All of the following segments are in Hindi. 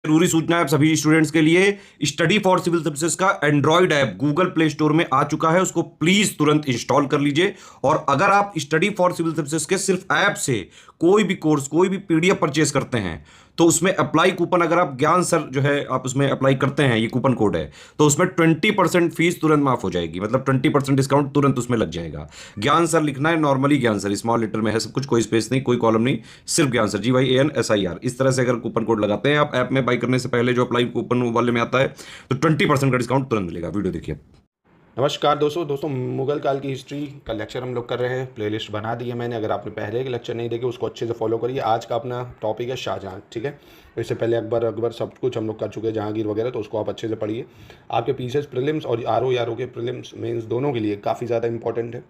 जरूरी सूचना है आप सभी स्टूडेंट्स के लिए। स्टडी फॉर सिविल सर्विसेज का Android app Google play store में आ चुका है, उसको प्लीज तुरंत इंस्टॉल कर लीजिए। और अगर आप स्टडी फॉर सिविल सर्विसेज के सिर्फ ऐप से कोई भी कोर्स, कोई भी पीडीएफ परचेस करते हैं, तो उसमें अप्लाई कूपन, अगर आप ज्ञान सर जो है आप उसमें अप्लाई करते हैं, ये कूपन कोड है, तो उसमें 20% फीस तुरंत माफ हो जाएगी। मतलब 20% डिस्काउंट तुरंत उसमें लग जाएगा। ज्ञान सर लिखना है, नॉर्मली ज्ञान सर स्मॉल लेटर में है सब कुछ, कोई स्पेस नहीं, कोई कॉलम नहीं, सिर्फ ज्ञान सर, GYANSIR। इस तरह से अगर कूपन कोड लगाते हैं आप ऐप में बाई करने से पहले, जो अप्लाई कूपन वाले में आता है, तो 20% का डिस्काउंट तुरंत मिलेगा। वीडियो देखिए। नमस्कार दोस्तों मुगल काल की हिस्ट्री का लेक्चर हम लोग कर रहे हैं। प्लेलिस्ट बना दी है मैंने, अगर आपने पहले के लेक्चर नहीं देखे उसको अच्छे से फॉलो करिए। आज का अपना टॉपिक है शाहजहाँ, ठीक है। इससे पहले अकबर सब कुछ हम लोग कर चुके हैं, जहांगीर वगैरह, तो उसको आप अच्छे से पढ़िए। आपके पीसीएस प्रीलिम्स और आर ओ के प्रीलिम्स मेंस दोनों के लिए काफ़ी ज़्यादा इंपॉर्टेंट है।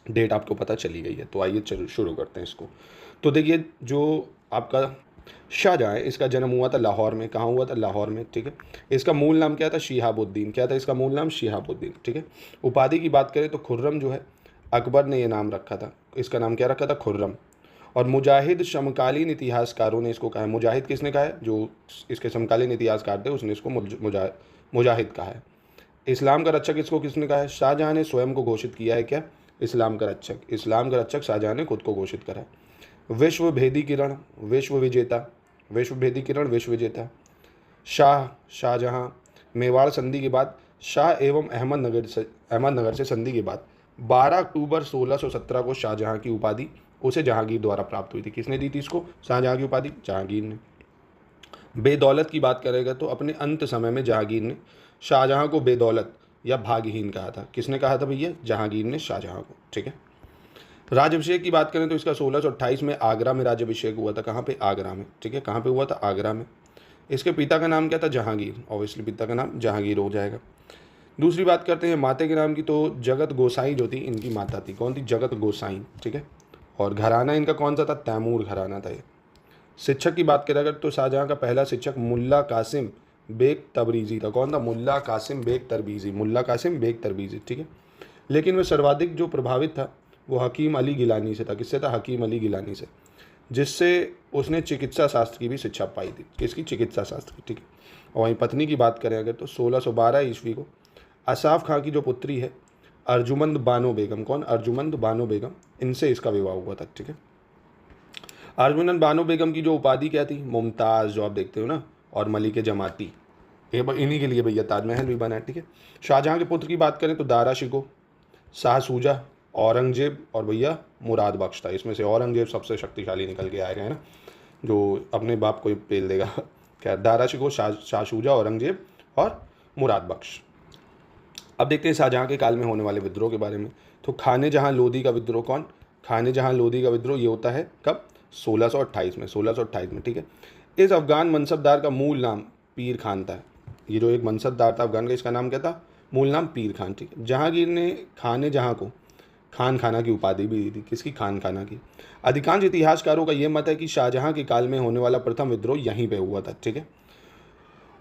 डेट आपको पता चली गई है, तो आइए चलो शुरू करते हैं इसको। तो देखिए, जो आपका शाहजहाँ है, इसका जन्म हुआ था लाहौर में। कहाँ हुआ था? लाहौर में, ठीक है। इसका मूल नाम क्या था? शिहाबुद्दीन। क्या था इसका मूल नाम? शिहाबुद्दीन, ठीक है। उपाधि की बात करें तो खुर्रम जो है, अकबर ने ये नाम रखा था। इसका नाम क्या रखा था? खुर्रम। और मुजाहिद समकालीन इतिहासकारों ने इसको कहा है। मुजाहिद किसने कहा है? जो इसके समकालीन इतिहासकार थे उसने इसको मुजाहिद कहा है। इस्लाम का रक्षक इसको किसने कहा है? शाहजहाँ ने स्वयं को घोषित किया है। क्या? इस्लाम का रक्षक। इस्लाम का रक्षक शाहजहाँ ने खुद को घोषित करा है। विश्व भेदी किरण, विश्व विजेता। विश्व भेदी किरण, विश्व विजेता। शाहजहाँ। मेवाड़ संधि के बाद शाह एवं अहमदनगर से संधि के बाद 12 अक्टूबर 1617 को शाहजहाँ की उपाधि उसे जहांगीर द्वारा प्राप्त हुई थी। किसने दी थी इसको शाहजहाँ की उपाधि? जहांगीर ने। बेदौलत की बात करेगा तो अपने अंत समय में जहांगीर ने शाहजहाँ को बेदौलत या भाग्यहीन कहा था। किसने कहा था भैया? जहांगीर ने शाहजहाँ को, ठीक है। राज्यभिषेक की बात करें तो इसका 1628 में आगरा में राज्यभिषेक हुआ था। कहाँ पे? आगरा में, ठीक है। कहाँ पे हुआ था? आगरा में। इसके पिता का नाम क्या था? जहांगीर। ऑब्वियसली पिता का नाम जहांगीर हो जाएगा। दूसरी बात करते हैं माता के नाम की, तो जगत गोसाई जो थी इनकी माता थी। कौन थी? जगत गोसाई, ठीक है। और घराना इनका कौन सा था? तैमूर घराना था ये। शिक्षक की बात करें अगर तो शाहजहाँ का पहला शिक्षक मुल्ला कासिम बेग तबरीज़ी था। कौन था? मुल्ला कासिम बेग तरबीज़ी। मुल्ला कासिम बेग तरबीज़ी, ठीक है। लेकिन वह सर्वाधिक जो प्रभावित था वो हकीम अली गिलानी से था। किससे था? हकीम अली गिलानी से, जिससे उसने चिकित्सा शास्त्र की भी शिक्षा पाई थी। किसकी? चिकित्सा शास्त्र की, ठीक है। और वहीं पत्नी की बात करें अगर तो 1612 ईस्वी को असाफ खां की जो पुत्री है अर्जुमंद बानो बेगम, कौन? अर्जुमंद बानो बेगम, इनसे इसका विवाह हुआ था, ठीक है। अर्जुमंद बानो बेगम की जो उपाधि क्या थी? मुमताज़, जो आप देखते हो ना, और मलिक जमाती। ये इन्हीं के लिए भैया ताजमहल भी बना है, ठीक है। शाहजहाँ के पुत्र की बात करें तो दारा शिको, शाह सूजा, औरंगजेब और भैया मुराद बख्श था। इसमें से औरंगजेब सबसे शक्तिशाली निकल के आएगा, है ना, जो अपने बाप को ही पेल देगा। क्या? दारा शिको, शाह सूजा, औरंगजेब और मुराद बख्श। अब देखते हैं शाहजहाँ के काल में होने वाले विद्रोह के बारे में। तो खाने जहाँ लोधी का विद्रोह, कौन? खाने जहाँ लोधी का विद्रोह ये होता है कब? 1628 में, 1628 में, ठीक है। इस अफगान मनसबदार का मूल नाम पीर खान था। ये जो एक मनसबदार था अफगान का, इसका नाम क्या था? मूल नाम पीर खान, ठीक है। जहांगीर ने खाने जहाँ को खान खाना की उपाधि भी दी थी। किसकी? खान खाना की। अधिकांश इतिहासकारों का यह मत है कि शाहजहाँ के काल में होने वाला प्रथम विद्रोह यहीं पे हुआ था, ठीक है।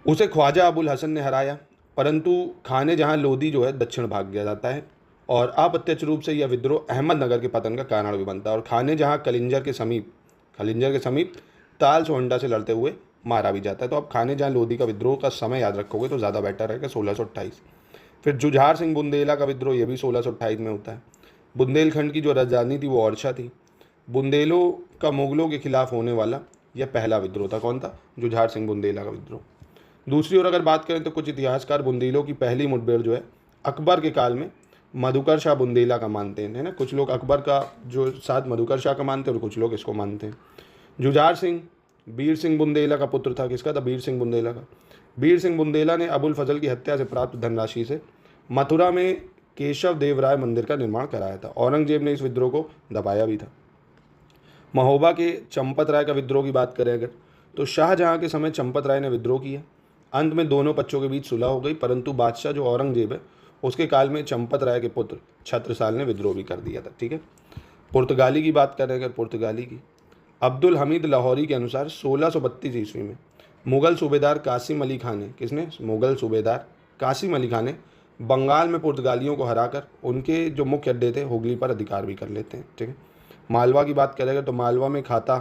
उसे ख्वाजा अबुल हसन ने हराया, परंतु खाने जहाँ लोधी जो है दक्षिण भाग गया जाता है और अप्रत्यक्ष रूप से यह विद्रोह अहमदनगर के पतन का कारण भी बनता है। और खाने जहाँ खलिंजर के समीप ताल सोहंडा से लड़ते हुए मारा भी जाता है। तो अब खाने जहाँ लोधी का विद्रोह का समय याद रखोगे तो ज़्यादा बेटर रहेगा, 1628। फिर जुझार सिंह बुंदेला का विद्रोह, ये भी 1628 में होता है। बुंदेलखंड की जो राजधानी थी वो ओरछा थी। बुंदेलों का मुगलों के खिलाफ होने वाला यह पहला विद्रोह था। कौन था? जुझार सिंह बुंदेला का विद्रोह। दूसरी ओर अगर बात करें तो कुछ इतिहासकार बुंदेलों की पहली मुठभेड़ जो है अकबर के काल में मधुकर शाह बुंदेला का मानते हैं, है ना। कुछ लोग अकबर का जो साथ मधुकर शाह का मानते हैं और कुछ लोग इसको मानते हैं। जुझार सिंह वीर सिंह बुंदेला का पुत्र था। किसका था? वीर सिंह बुंदेला का। वीर सिंह बुंदेला ने अबुल फजल की हत्या से प्राप्त धनराशि से मथुरा में केशव देव राय मंदिर का निर्माण कराया था। औरंगजेब ने इस विद्रोह को दबाया भी था। महोबा के चंपत राय का विद्रोह की बात करें अगर तो शाहजहाँ के समय चंपत राय ने विद्रोह किया। अंत में दोनों पक्षों के बीच सुलह हो गई, परंतु बादशाह जो औरंगजेब है उसके काल में चंपत राय के पुत्र छत्रसाल ने विद्रोह भी कर दिया था, ठीक है। पुर्तगाली की बात करें अगर पुर्तगाली की, अब्दुल हमीद लाहौरी के अनुसार 1632 ईस्वी में मुगल सूबेदार कासिम अली खान ने, किसने? मुगल सूबेदार कासिम अली खान ने बंगाल में पुर्तगालियों को हराकर उनके जो मुख्य अड्डे थे हुगली पर अधिकार भी कर लेते हैं, ठीक है। मालवा की बात करेंगे तो मालवा में खाता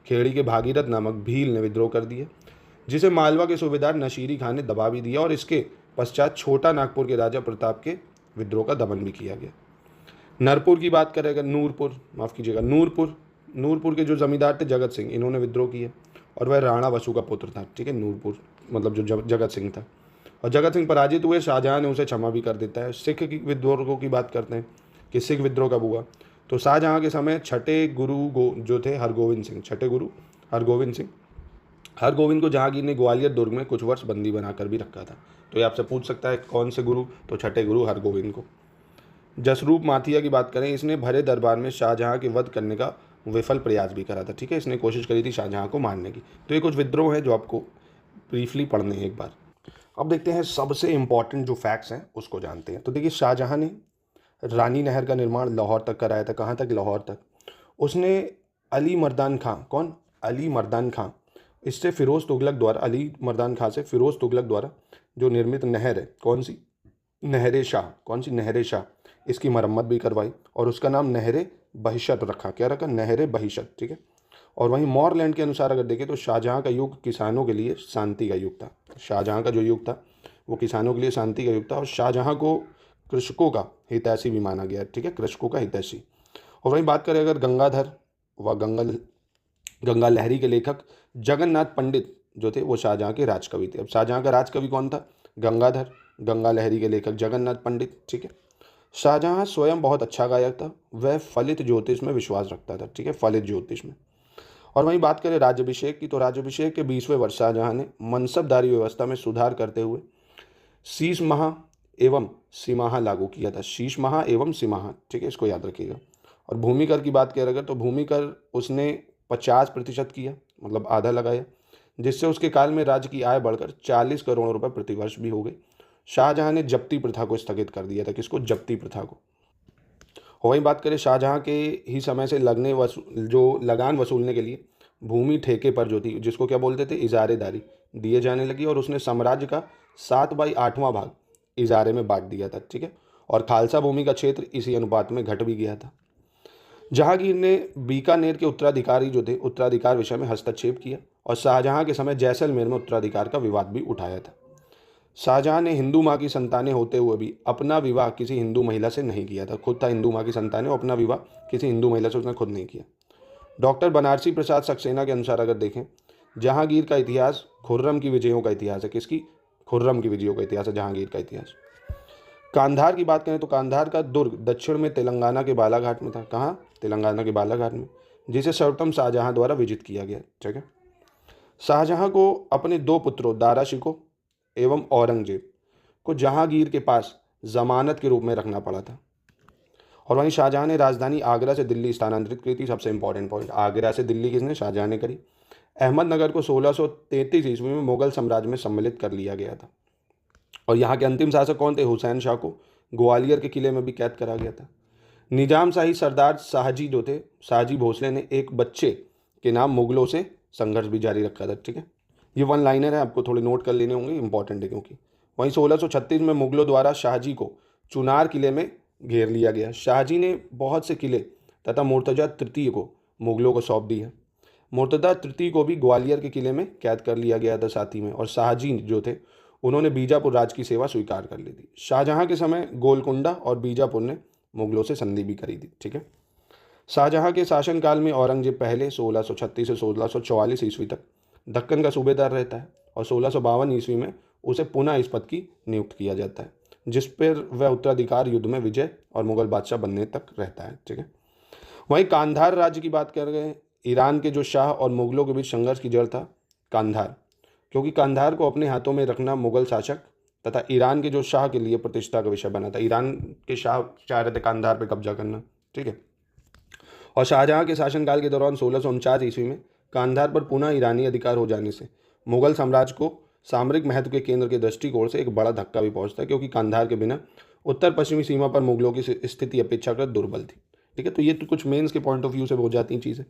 खेड़ी के भागीरथ नामक भील ने विद्रोह कर दिए। जिसे मालवा के सूबेदार नशीरी खान ने दबा भी दिया और इसके पश्चात छोटा नागपुर के राजा प्रताप के विद्रोह का दमन भी किया गया। नरपुर की बात करें अगर, नूरपुर के जो जमींदार थे जगत सिंह, इन्होंने विद्रोह किया और वह राणा वसु का पुत्र था। ठीक है, नूरपुर मतलब जो जगत सिंह था, और जगत सिंह पराजित हुए, शाहजहां ने उसे क्षमा भी कर देता है। सिख की विद्रोह की बात करते हैं कि सिख विद्रोह कब हुआ, तो शाहजहां के समय छठे गुरु जो थे हरगोविंद सिंह, छठे गुरु हरगोविंद को जहांगीर ने ग्वालियर दुर्ग में कुछ वर्ष बंदी बनाकर भी रखा था। तो ये आपसे पूछ सकता है कौन से गुरु, तो छठे गुरु हरगोविंद को। जसरूप माथिया की बात करें, इसने भरे दरबार में शाहजहां के वध करने का विफल प्रयास भी करा था। ठीक है, इसने कोशिश करी थी शाहजहां को मारने की। तो ये कुछ विद्रोह है जो आपको ब्रीफली पढ़ने हैं एक बार। अब देखते हैं सबसे इंपॉर्टेंट जो फैक्ट्स हैं उसको जानते हैं। तो देखिए, शाहजहां ने रानी नहर का निर्माण लाहौर तक कराया था। कहाँ तक? लाहौर तक। उसने अली मर्दान खां इससे फिरोज़ तुगलक द्वारा, अली मर्दान खां से फिरोज़ तुगलक द्वारा जो निर्मित नहर है, कौन सी? नहरे शाह, इसकी मरम्मत भी करवाई और उसका नाम नहरे बहिशत रखा। क्या रखा? नहरे बहिशत। ठीक है। और वहीं मॉरलैंड के अनुसार अगर देखें तो शाहजहां का युग किसानों के लिए शांति का युग था। शाहजहां का जो युग था वो किसानों के लिए शांति का युग था और शाहजहां को कृषकों का हितैषी भी माना गया। ठीक है, कृषकों का हितैषी। और वहीं बात करें अगर गंगाधर व गंगा लहरी के लेखक जगन्नाथ पंडित जो थे वो शाहजहां के राजकवि थे। अब शाहजहां का राजकवि कौन था? गंगाधर। गंगा लहरी के लेखक जगन्नाथ पंडित। ठीक है। शाहजहां स्वयं बहुत अच्छा गायक था। वह फलित ज्योतिष में विश्वास रखता था। ठीक है, फलित ज्योतिष में। और वहीं बात करें राज्याभिषेक की, तो राज्याभिषेक के 20वें वर्ष शाहजहां ने मनसबदारी व्यवस्था में सुधार करते हुए शीश माह एवं सिमाहा लागू किया था। शीश माह एवं सिमाहा। ठीक है, इसको याद रखिएगा। और भूमि कर की बात करें अगर, तो भूमि कर उसने 50% किया, मतलब आधा लगाया, जिससे उसके काल में राज्य की आय बढ़कर 40 करोड़ रुपए प्रतिवर्ष भी हो गई। शाहजहां ने जब्ती प्रथा को स्थगित कर दिया था। किसको? जब्ती प्रथा को। और वहीं बात करें शाहजहां के ही समय से लगान वसूलने के लिए भूमि ठेके पर जो थी, जिसको क्या बोलते थे? इजारेदारी दिए जाने लगी और उसने साम्राज्य का 7/8वां भाग इजारे में बांट दिया था। ठीक है, और खालसा भूमि का क्षेत्र इसी अनुपात में घट भी गया था। जहांगीर ने बीकानेर के उत्तराधिकार विषय में हस्तक्षेप किया और शाहजहां के समय जैसलमेर में उत्तराधिकार का विवाद भी उठाया था। शाहजहां ने हिंदू माँ की संतानें होते हुए भी अपना विवाह किसी हिंदू महिला से नहीं किया था। खुद था हिंदू माँ की संतानें, अपना विवाह किसी हिंदू महिला से उसने खुद नहीं किया। डॉक्टर बनारसी प्रसाद सक्सेना के अनुसार अगर देखें, जहांगीर का इतिहास खुर्रम की विजयों का इतिहास है। किसकी? खुर्रम की विजयों का इतिहास है जहांगीर का इतिहास। कांधार की बात करें तो कांधार का दुर्ग दक्षिण में तेलंगाना के बालाघाट में था। कहाँ? तेलंगाना के बालाघाट में, जिसे सर्वप्रथम शाहजहां द्वारा विजित किया गया। ठीक है। शाहजहां को अपने 2 पुत्रों दारा शिकोह एवं औरंगजेब को जहांगीर के पास जमानत के रूप में रखना पड़ा था। और वहीं शाहजहां ने राजधानी आगरा से दिल्ली स्थानांतरित की थी। सबसे इंपॉर्टेंट पॉइंट, आगरा से दिल्ली किसने? शाहजहां ने करी। अहमदनगर को 1633 ईस्वी में मुगल साम्राज्य में सम्मिलित कर लिया गया था। और यहाँ के अंतिम शासक कौन थे? हुसैन शाह को ग्वालियर के किले में भी कैद करा गया था। निजाम शाही सरदार शाहजी जो थे, शाहजी भोसले ने एक बच्चे के नाम मुगलों से संघर्ष भी जारी रखा था। ठीक है, ये 1 लाइनर है, आपको थोड़े नोट कर लेने होंगे, इंपॉर्टेंट है क्योंकि। वहीं 1636 में मुगलों द्वारा शाहजी को चुनार किले में घेर लिया गया। शाहजी ने बहुत से किले तथा मुर्तजा तृतीय को मुगलों को सौंप दिया। मुर्तजा तृतीय को भी ग्वालियर के किले में कैद कर लिया गया था साथ ही में। और शाहजी जो थे उन्होंने बीजापुर राज की सेवा स्वीकार कर ली थी। शाहजहां के समय गोलकुंडा और बीजापुर ने मुगलों से संधि भी करी थी। ठीक है। शाहजहां के शासनकाल में औरंगजेब पहले 1636 से 1644 ईस्वी तक दक्कन का सूबेदार रहता है और 1652 ईस्वी में उसे पुनः इस पद की नियुक्त किया जाता है, जिस पर वह उत्तराधिकार युद्ध में विजय और मुगल बादशाह बनने तक रहता है। ठीक है। वहीं कांधार राज्य की बात कर रहे हैं, ईरान के जो शाह और मुगलों के बीच संघर्ष की जड़ था कांधार, क्योंकि कांधार को अपने हाथों में रखना मुगल शासक तथा ईरान के जो शाह के लिए प्रतिष्ठा का विषय बना था। ईरान के शाह चाह रहे थे कांधार पे कब्जा करना। ठीक है। और शाहजहां के शासनकाल के दौरान 1649 ईस्वी में कांधार पर पुनः ईरानी अधिकार हो जाने से मुगल साम्राज्य को सामरिक महत्व के केंद्र के दृष्टिकोण से एक बड़ा धक्का भी पहुंचता है, क्योंकि कांधार के बिना उत्तर पश्चिमी सीमा पर मुगलों की स्थिति अपेक्षाकृत दुर्बल थी। ठीक है, तो ये तो कुछ मेंस के पॉइंट ऑफ व्यू से हो जाती हैं चीज़ें।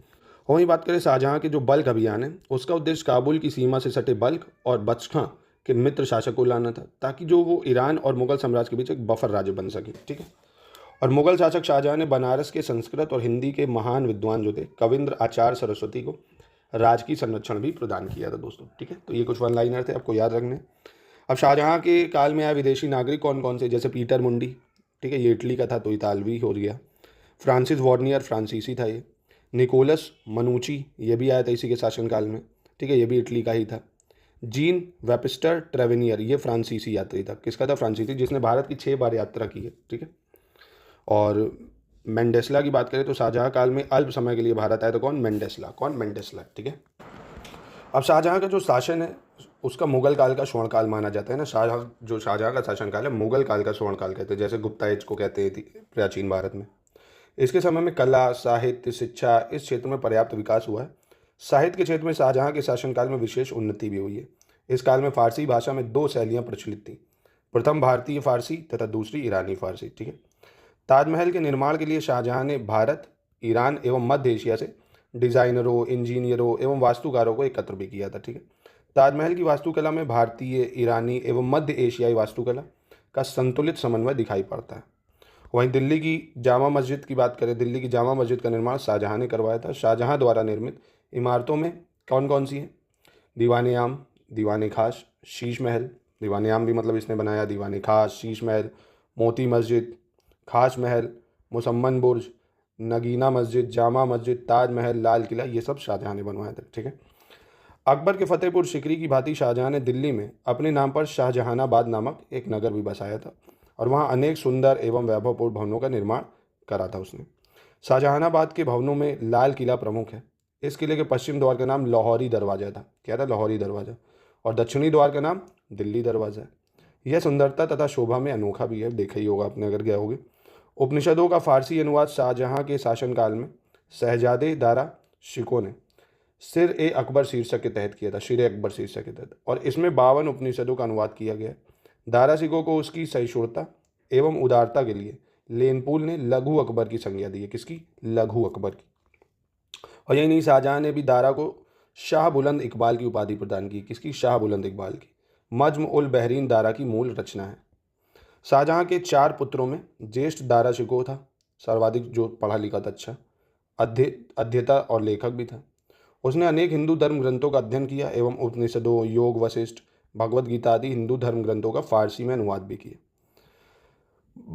वहीं बात करें शाहजहां के जो बल्क अभियान है, उसका उद्देश्य काबुल की सीमा से सटे बल्क और बचखां के मित्र शासक को लाना था, ताकि जो वो ईरान और मुगल साम्राज्य के बीच एक बफर राज्य बन सके। ठीक है। और मुगल शासक शाहजहां ने बनारस के संस्कृत और हिंदी के महान विद्वान जो थे कविंद्र आचार्य सरस्वती को राजकीय संरक्षण भी प्रदान किया था दोस्तों। ठीक है, तो ये कुछ वन लाइनर थे, आपको याद रखने। अब शाहजहाँ के काल में आए विदेशी नागरिक कौन कौन से, जैसे पीटर मुंडी, ठीक है, ये इटली का था तो इतालवी हो गया। फ्रांसिस वॉर्नियर, फ्रांसीसी था ये। निकोलस मनुची, ये भी आया था इसी के शासनकाल में, ठीक है, ये भी इटली का ही था। जीन वेबस्टर ट्रेवेनियर, ये फ्रांसीसी यात्री था। किसका था? फ्रांसीसी, जिसने भारत की 6 बार यात्रा की है। ठीक है, और मेंडेसला की बात करें तो शाहजहाँ काल में अल्प समय के लिए भारत आया तो कौन? मेंडेसला। कौन? मेंडेसला। ठीक है, अब शाहजहाँ का जो शासन है उसका मुगल काल का स्वर्णकाल माना जाता है ना। शाहजहाँ का शासनकाल है मुगल काल का स्वर्णकाल कहते हैं, जैसे गुप्ता एज को कहते हैं प्राचीन भारत में। इसके समय में कला, साहित्य, शिक्षा इस क्षेत्र में पर्याप्त विकास हुआ है। साहित्य के क्षेत्र में शाहजहाँ के शासनकाल में विशेष उन्नति भी हुई है। इस काल में फारसी भाषा में 2 शैलियाँ प्रचलित थीं, प्रथम भारतीय फारसी तथा दूसरी ईरानी फारसी। ठीक है, ताजमहल के निर्माण के लिए शाहजहाँ ने भारत, ईरान एवं मध्य एशिया से डिज़ाइनरों, इंजीनियरों एवं वास्तुकारों को एकत्र भी किया था। ठीक है, ताजमहल की वास्तुकला में भारतीय, ईरानी एवं मध्य एशियाई वास्तुकला का संतुलित समन्वय दिखाई पड़ता है। वहीं दिल्ली की जामा मस्जिद की बात करें, दिल्ली की जामा मस्जिद का निर्माण शाहजहाँ ने करवाया था। शाहजहाँ द्वारा निर्मित इमारतों में कौन कौन सी हैं? दीवान आम, दीवान खास, शीश महल। दीवान आम भी मतलब इसने बनाया, दीवान खास, शीश महल, मोती मस्जिद, खास महल, मुसम्मन बुर्ज, नगीना मस्जिद, जामा मस्जिद, ताजमहल, लाल किला, ये सब शाहजहाँ ने बनवाया था। ठीक है, अकबर के फतेहपुर सिकरी की भांति शाहजहाँ ने दिल्ली में अपने नाम पर शाहजहानाबाद नामक एक नगर भी बसाया था और वहाँ अनेक सुंदर एवं वैभवपूर्ण भवनों का निर्माण करा था उसने। शाहजहानाबाद के भवनों में लाल किला प्रमुख है। इस किले के पश्चिम द्वार का नाम लाहौरी दरवाज़ा था। क्या था? लाहौरी दरवाज़ा। और दक्षिणी द्वार का नाम दिल्ली दरवाज़ा है। यह सुंदरता तथा शोभा में अनोखा भी है, देखा ही होगा आपने अगर गए होगे। उपनिषदों का फारसी अनुवाद शाहजहाँ के शासनकाल में शहजादे दारा शिकोह ने सिर ए अकबर शीर्षक के तहत किया था, सिर ए अकबर शीर्षक के तहत, और इसमें 52 उपनिषदों का अनुवाद किया गया है। दारा शिकोह को उसकी सहिष्णुता एवं उदारता के लिए लेनपुल ने लघु अकबर की संज्ञा दी है। किसकी? लघु अकबर की। और यही नहीं, शाहजहाँ ने भी दारा को शाह बुलंद इकबाल की उपाधि प्रदान की। किसकी? शाह बुलंद इकबाल की। मज्म उल बहरीन दारा की मूल रचना है। शाहजहाँ के 4 पुत्रों में ज्येष्ठ दारा शिकोह था, सर्वाधिक जो पढ़ा लिखा था, अच्छा अध्येता और लेखक भी था। उसने अनेक हिंदू धर्म ग्रंथों का अध्ययन किया एवं उपनिषदों, योग वशिष्ठ, भगवद गीता आदि हिंदू धर्म ग्रंथों का फारसी में अनुवाद भी किया।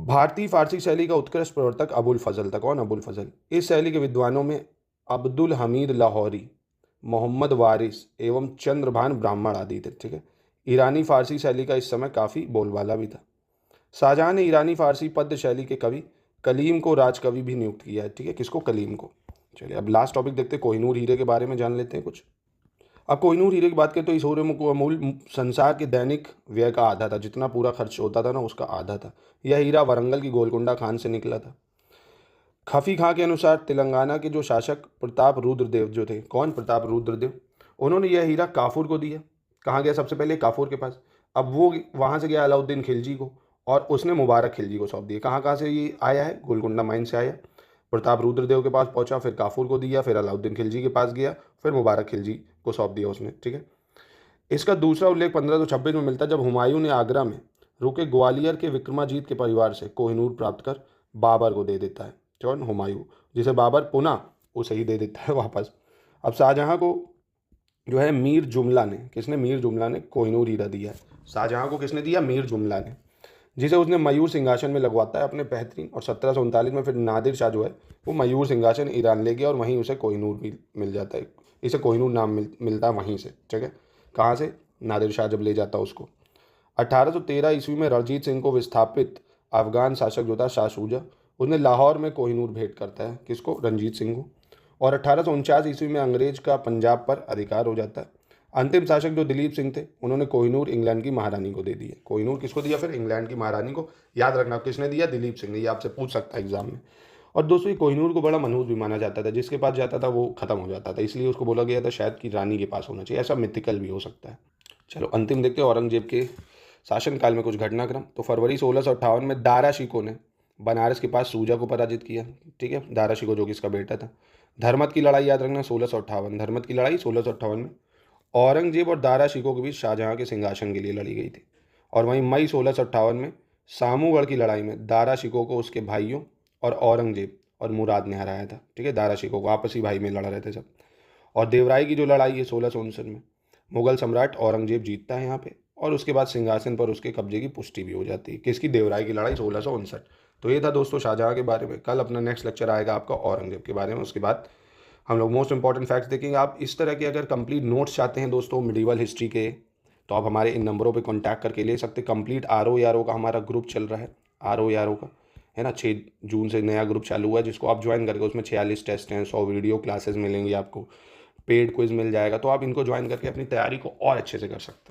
भारतीय फारसी शैली का उत्कृष्ट प्रवर्तक अबुल फजल था। कौन? अबुल फजल। इस शैली के विद्वानों में अब्दुल हमीद लाहौरी, मोहम्मद वारिस एवं चंद्रभान ब्राह्मण आदि थे। ठीक है, ईरानी फारसी शैली का इस समय काफ़ी बोलबाला भी था। शाहजहाँ ने ईरानी फारसी पद्य शैली के कवि कलीम को राजकवि भी नियुक्त किया है। ठीक है, किसको? कलीम को। चलिए अब लास्ट टॉपिक देखते हैं, कोहिनूर हीरे के बारे में जान लेते हैं कुछ। अब कोहिनूर हीरे की बात करें तो इस हीरे में मूल संसार के दैनिक व्यय का आधा था, जितना पूरा खर्च होता था ना उसका आधा था। यह हीरा वरंगल की गोलकुंडा खान से निकला था। खफी खां के अनुसार तेलंगाना के जो शासक प्रताप रुद्रदेव जो थे, कौन? प्रताप रुद्रदेव, उन्होंने यह हीरा काफूर को दिया। कहाँ गया? सबसे पहले काफूर के पास। अब वो वहाँ से गया अलाउद्दीन खिलजी को और उसने मुबारक खिलजी को सौंप दिया। कहाँ कहाँ से ये आया है? गोलकुंडा माइन से आया। प्रताप रुद्रदेव के पास पहुंचा, फिर काफूर को दिया, फिर अलाउद्दीन खिलजी के पास गया, फिर मुबारक खिलजी को सौंप दिया उसने। ठीक है, इसका दूसरा उल्लेख 1526 में मिलता है, जब हुमायूं ने आगरा में रुके ग्वालियर के विक्रमाजीत के परिवार से कोहिनूर प्राप्त कर बाबर को दे देता है। कौन? हुमायूं, जिसे बाबर पुनः उसे ही दे देता है वापस। अब शाहजहाँ को जो है मीर जुमला ने, किसने? मीर जुमला ने कोहिनूर हीरा दिया है। शाहजहाँ को किसने दिया? मीर जुमला ने, जिसे उसने मयूर सिंहासन में लगवाता है अपने बेहतरीन। और 1739 में फिर नादिर शाह जो है वो मयूर सिंहासन ईरान ले गया और वहीं उसे कोहिनूर भी मिल जाता है। इसे कोहिनूर नाम मिलता है वहीं से। ठीक है, कहाँ से? नादिर शाह जब ले जाता है उसको। 1813 ईस्वी में रणजीत सिंह को विस्थापित अफगान शासक जो था शाह शुजा, उसने लाहौर में कोहिनूर भेंट करता है। किसको? रणजीत सिंह को। और 1849 ईस्वी में अंग्रेज का पंजाब पर अधिकार हो जाता है। अंतिम शासक जो दिलीप सिंह थे, उन्होंने कोहिनूर इंग्लैंड की महारानी को दे दिया। कोहिनूर किसको दिया? फिर इंग्लैंड की महारानी को। याद रखना किसने दिया? दिलीप सिंह ने। ये आपसे पूछ सकता है एग्जाम में। और दोस्तों ये कोहिनूर को बड़ा मनहूस भी माना जाता था, जिसके पास जाता था वो खत्म हो जाता था, इसलिए उसको बोला गया था शायद कि रानी के पास होना चाहिए। ऐसा मिथिकल भी हो सकता है। चलो अंतिम देखते हैं औरंगजेब के शासनकाल में कुछ घटनाक्रम। तो फरवरी 1658 में दारा शिकोह ने बनारस के पास सूजा को पराजित किया। ठीक है, दारा शिकोह जो कि इसका बेटा था। धर्मत की लड़ाई याद रखना 1658, धर्मत की लड़ाई 1658 में औरंगजेब और दारा शिकोह के बीच शाहजहाँ के सिंहासन के लिए लड़ी गई थी। और वहीं मई 1658 में सामूगढ़ की लड़ाई में दारा शिकोह को उसके भाइयों और औरंगजेब और मुराद ने हराया था। ठीक है, दारा शिकोह को आपसी भाई में लड़ रहे थे सब। और देवराय की जो लड़ाई है 1659 में, मुगल सम्राट औरंगजेब जीतता है यहाँ पे, और उसके बाद सिंहासन पर उसके कब्जे की पुष्टि भी हो जाती है। किसकी? देवराय की लड़ाई 1659। तो ये था दोस्तों शाहजहाँ के बारे में। कल अपना नेक्स्ट लेक्चर आएगा आपका औरंगजेब के बारे में। उसके बाद हम लोग मोस्ट इंपॉर्टेंट फैक्ट्स देखेंगे। आप इस तरह के अगर कंप्लीट नोट्स चाहते हैं दोस्तों मिडिवल हिस्ट्री के, तो आप हमारे इन नंबरों पे कांटेक्ट करके ले सकते हैं। कंप्लीट RO का हमारा ग्रुप चल रहा है, RO का, है ना। 6 जून से नया ग्रुप चालू हुआ है, जिसको आप ज्वाइन करके, उसमें 46 टेस्ट हैं, 100 वीडियो क्लासेस मिलेंगी आपको, पेड क्विज मिल जाएगा। तो आप इनको ज्वाइन करके अपनी तैयारी को और अच्छे से कर सकते हैं।